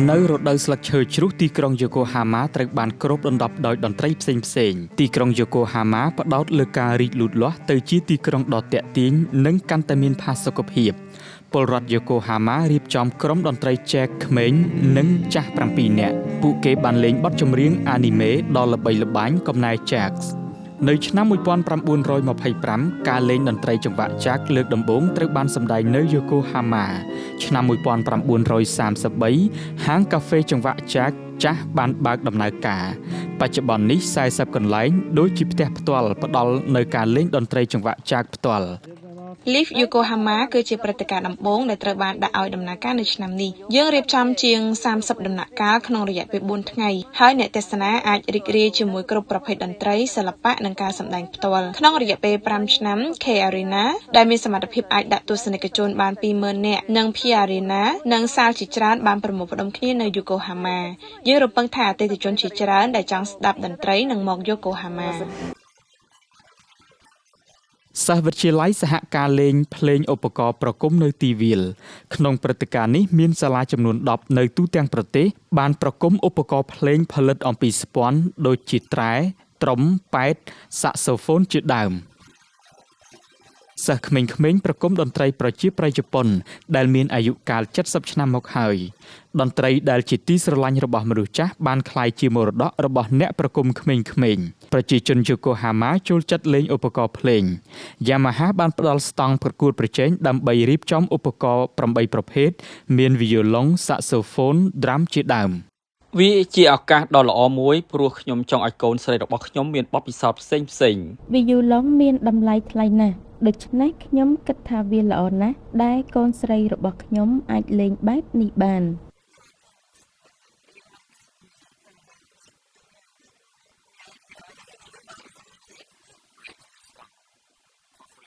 នៅរដូវស្លឹកឈើជ្រុះទីក្រុងយូកូហាម៉ាត្រូវបានគ្របដណ្ដប់ដោយតន្ត្រីផ្សេងៗទីក្រុងយូកូហាម៉ាផ្ដោតលើការរីកលូតលាស់ទៅជាទីក្រុងដ៏ទាក់ទាញនិងកាន់តែមានផាសុកភាពពលរដ្ឋយូកូហាម៉ារៀបចំក្រុមតន្ត្រីចែកក្មេងនិងចាស់7នាក់ពួកគេបានលេងបទចម្រៀងអានីមេដ៏ល្បីល្បាញកំណែ Jax នៅឆ្នាំ1925ការលេងតន្ត្រីចង្វាក់ចាក់លើកដំបូងត្រូវបានសម្ដែងនៅយូកូហាម៉ាឆ្នាំ1933ហាងកាហ្វេចង្វាក់ចាក់ចាស់បានបើកដំណើរការបច្ចុប្បន្ននេះ40កន្លែងដូចជាផ្ទះផ្ទាល់ផ្ដល់នៅការលេងតន្ត្រីចង្វាក់ចាក់ផ្ទាល់Live Yokohama គឺជាព្រឹត្តិការណ៍ដំបូងដែលត្រូវបានដាក់ឲ្យដំណើរការនៅឆ្នាំនេះយើងរៀបចំជាង30ដំណាក់កាលក្នុងរយៈពេល4ថ្ងៃហើយអ្នកទស្សនាអាចរីករាយជាមួយគ្រប់ប្រភេទតន្ត្រីសិល្បៈនិងការសម្ដែងផ្ទាល់ក្នុងរយៈពេល5ឆ្នាំ K Arena ដែលមានសមត្ថភាពអាចដាក់ទស្សនិកជនបាន 20,000 នាក់និង P Arena និងសាលជាច្រើនបានប្រមូលផ្ដុំគ្នានៅ Yokohama យើងរំពឹងថាអតិថិជនជាច្រើនដែលចង់ស្ដាប់តន្ត្រីនឹងមក Yokohamaសិស្សវិទ្យាល័យសហការលេងភ្លេងឧបករណ៍ប្រគំនៅទីវាលក្នុងព្រឹត្តិការណ៍នេះមានសាលាចំនួន10នៅទូទាំងប្រទេសបានប្រគំឧបករណ៍ភ្លេងផលិតអំពីស្ពាន់ដូចជាត្រែត្រុំប៉ែតសាក់សូហ្វូនជាដើមសិស្សក្មេងៗប្រគំតន្ត្រីប្រជាប្រិយជប៉ុនដែលមានអាយុកាល70ឆ្នាំមកហើយតន្ត្រីដែលជាទីស្រឡាញ់របស់មនុស្សចាស់បានក្លាយជាមរតករបស់អ្នកប្រគំក្មេងៗប្រជាជនយូកូហាម៉ាចូលចិត្តលេងឧបករណ៍ភ្លេង Yamaha បានផ្ដល់ស្តង់ប្រកួតប្រជែងដើម្បីរៀបចំឧបករណ៍8ប្រភេទមានវីយ៉ូឡុងសាក់សូហ្វូនដ្រាំជាដើមវាជាឱកាសដ៏ល្អមួយព្រោះខ្ញុំចង់ឲ្យកូនស្រីរបស់ខ្ញុំមានបទពិសោធន៍ផ្សេងៗវីយ៉ូឡុងមានតម្លៃថ្លៃណាស់ដូច្នេះខ្ញុំគិតថាវាល្អណាស់ដែលកូនស្រីរបស់ខ្ញុំអាចលេងបែបនេះបាន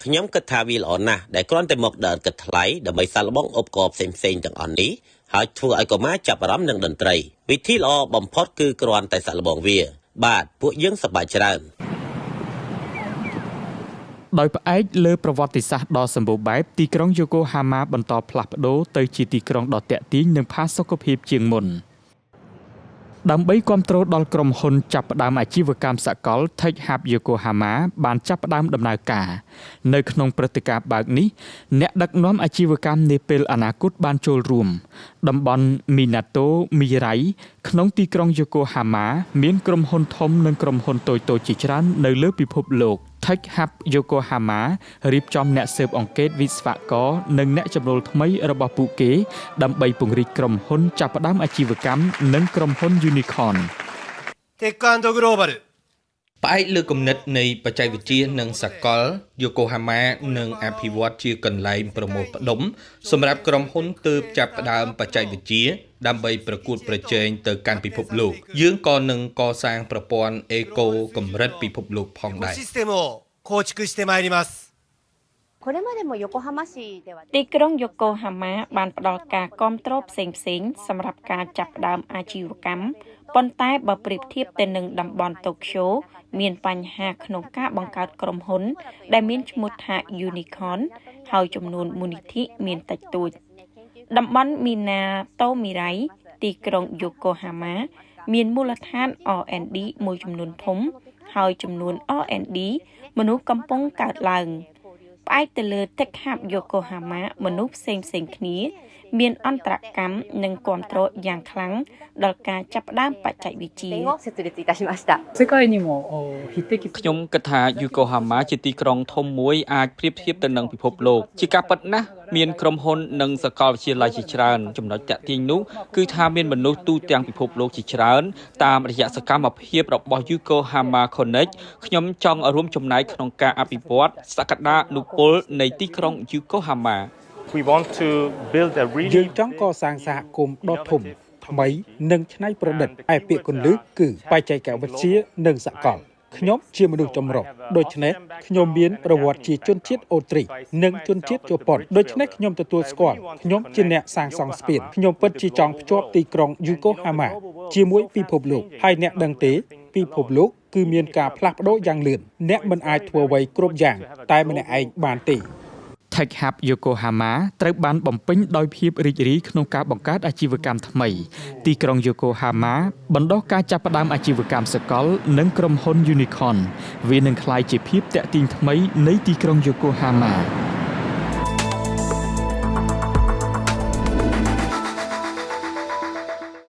ខ្ញុំគិតថាវាល្អណាស់ដែលគ្រាន់តែមកដើរគិតថ្លៃដើម្បីសាកល្បងឧបករណ៍ផ្សេងៗទាំងអស់នេះហើយធ្វើឲ្យកុមារចាប់អារម្មណ៍នឹងតន្ត្រីវិធីល្អបំផុតគឺគ្រាន់តែសាកល្បងវាបាទពួកយើងសប្បាយច្រើនដោយផ្អែកលើប្រវត្តិសាស្ត្រដ៏សម្បូរបែបទីក្រុងយូកូហាម៉ាបន្តផ្លាស់ប្ដូរទៅជាទីក្រុងដ៏ទាក់ទាញនិងផាសុកភាពជាងមុនដើម្បីគាំទ្រដល់ក្រុមហ៊ុនចាប់ផ្ដើមអាជីវកម្មសកល Tech Hub Yokohama បានចាប់ផ្ដើមដំណើរការនៅក្នុងព្រឹត្តិការណ៍បើកនេះអ្នកដឹកនាំអាជីវកម្មនាពេលអនាគតបានចូលរួមតំបន់ Minato Mirai ក្នុងទីក្រុង Yokohama មានក្រុមហ៊ុនធំនិងក្រុមហ៊ុនតូចៗជាច្រើននៅលើពិភពលោក Tech Hub Yokohama រៀបចំអ្នកស៊ើបអង្កេតវិស្វករនិងអ្នកចំណូលថ្មីរបស់ពួកគេដើម្បីពង្រីកក្រុមហ៊ុនចាប់ផ្ដើមអាជីវកម្មនិងក្រុមហ៊ុន Unicorn Tech & Global ផ្អែកលើគំនិតនៃបច្ចេកវិទ្យានិងសកល Yokohama នឹងអភិវឌ្ឍជាកន្លែងប្រមូលផ្ដុំសម្រាប់ក្រុមហ៊ុនទើបចាប់ផ្ដើមបច្ចេកវិទ្យាដើម្បីប្រកួតប្រជែងទៅកាន់ពិភពលោកយើងក៏នឹងកសាងប្រព័ន្ធអេកូកម្រិតពិភពលោកផងដែរទីក្រុងយូកូហាម៉ាបានផ្ដល់ការគាំទ្រផ្សេងៗសម្រាប់ការចាប់ផ្ដើមអាជីវកម្មប៉ុន្តែបើប្រៀបធៀបទៅនឹងតំបន់តូក្យូមានបញ្ហាក្នុងការបង្កើតក្រុមហ៊ុនដែលមានឈ្មោះថា Unicorn ហើយចំនួនមូលនិធិមានតិចតួចតំបន់ Minato Mirai ទីក្រុងយូកូហាម៉ាមានមូលដ្ឋាន R&D មួយចំនួនធំហើយចំនួន R&D មនុស្សកំពុងកើតឡើងផ្អែកទៅលើ Tech Hub Yokohama មនុស្សផ្សេងៗគ្នាមានអន្តរកម្មនិងគាំទ្រយ៉ាងខ្លាំងដល់ការចាប់ផ្ដើមបច្ចេកវិទ្យាខ្ញុំគិតថា Yokohama ជាទីក្រុងធំមួយអាចប្រៀបធៀបទៅនឹងពិភពលោកជាការពិតណាស់មានក្រុមហ៊ុននិងសាកលវិទ្យាល័យជាច្រើនចំណុចតាក់ទាញនោះគឺថាមានមនុស្សទូទាំងពិភពលោកជាច្រើនតាមរយៈសកម្មភាពរបស់ Yokohama Connect ខ្ញុំចង់រួមចំណែកក្នុងការអភិវឌ្ឍសក្តានុពលនៃទីក្រុង Yokohamaយើងចង់កសាងសហគមន៍ដ៏ធំថ្មីនិងច្នៃប្រឌិតឯពាក្យគន្លឹះគឺបច្ចេកវិទ្យានិងសកលខ្ញុំជាមនុស្សចម្រុះដូច្នេះខ្ញុំមានប្រវត្តិជាជនជាតិអូទ្រីកនិងជនជាតិជប៉ុនដូច្នេះខ្ញុំទទួលស្គាល់ខ្ញុំជាអ្នកសាងសង់ស្ពានខ្ញុំពិតជាចង់ភ្ជាប់ទីក្រុងយូកូហាម៉ាជាមួយពិភពលោកហើយអ្នកដឹងទេពិភពលោកគឺមានការផ្លាស់ប្ដូរយ៉ាងលឿនអ្នកមិនអាចធ្វើអ្វីគ្រប់យ៉ាងតែម្នាក់ឯងបានទេ Tech Hub Yokohama ត្រូវបានបំពេញដោយភាពរីករាយក្នុងការបង្កើតអាជីវកម្មថ្មីទីក្រុង Yokohama បណ្ដុះការចាប់ផ្ដើមអាជីវកម្មសកលនិងក្រុមហ៊ុន Unicorn វានឹងក្លាយជាភាពតាក់ទាញថ្មីនៃទីក្រុង Yokohama